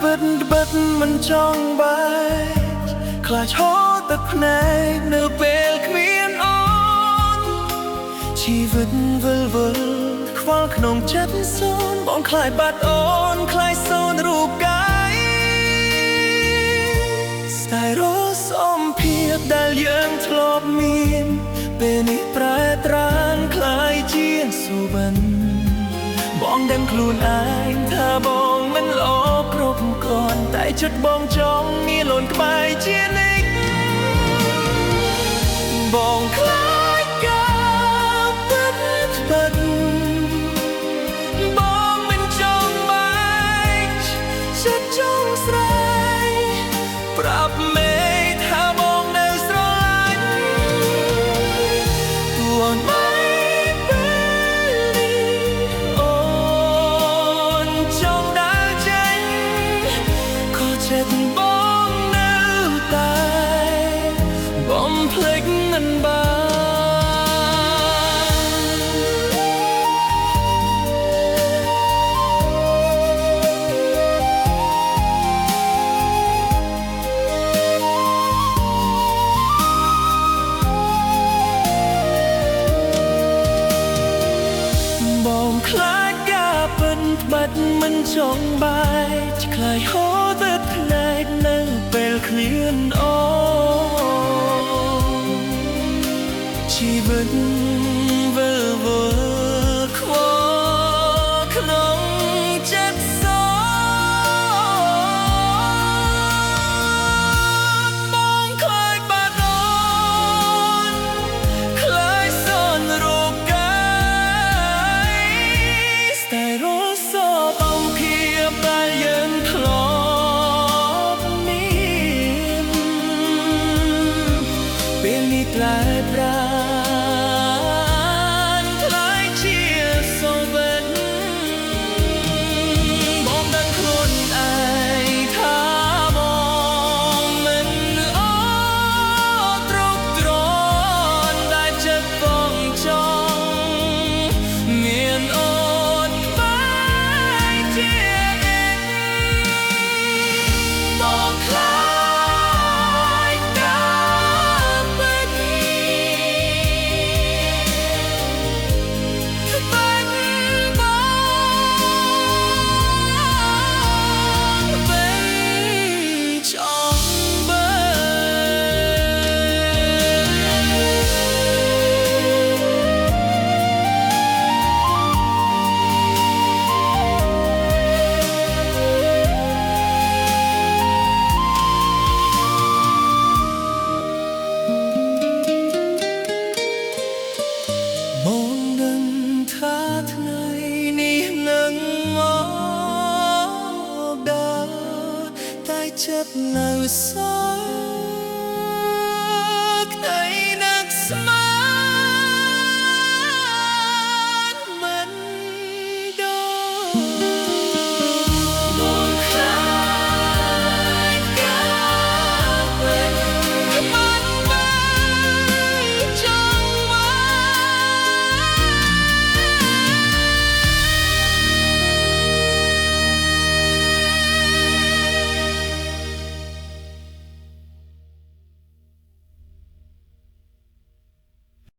ពិតមិនចង់បែកខ្លាចហូរទឹកភ្នែកនៅពេលគ្មានអូនជីវិតវិលវល់ខ្វល់ក្នុងចិត្តសូនបងខ្លាចបាត់អូនខ្លាចសូនរូបកាយស្ដាយរសំភាពដែលយើងធ្លាប់មានពេលនេះប្រែត្រានខ្លាយជាសុបិនបងដឹងខ្លួនឯងថាបងមិនល្អគ្រប់គ្រាន់តែចិត្តបងចង់មានលូនក្បែរជានិច្ចបងខ្លាចការពិតបងមិនចង់បែកចិត្តចង់ស្រែកប្រាប់មេថាបងនៅស្រឡាញ់ទួមិនចិត្តបងនៅតែបំភ្លេចមិនបានបងខ្លាចការពិតបាត់មិនចង់បែកខ្លាចហូរទឹកភ្នែកនៅពេលគ្មានអូនជីវិតវិលវល់ខ្វល់ក្នុងចិត្តសូនបងខ្លាចបាត់អូនខ្លាចសូនរូបកាយស្ទើររសអំភាពដែលយើងធ្លាប់មានពេលនេះប្រែប្រានខ្លាយជាសុបិនបងដឹងខ្លួនឯងថាបងមិនអូទ្រង់ទ្រាន់តែចិត្តបងចង់មានអូនបែកជានិច្ចបងខ្លាចការពិតបានបងមិនចង់បែបងដឹងថាថ្ងៃនេះនឹងមកដល់តែចិត្តនៅសល់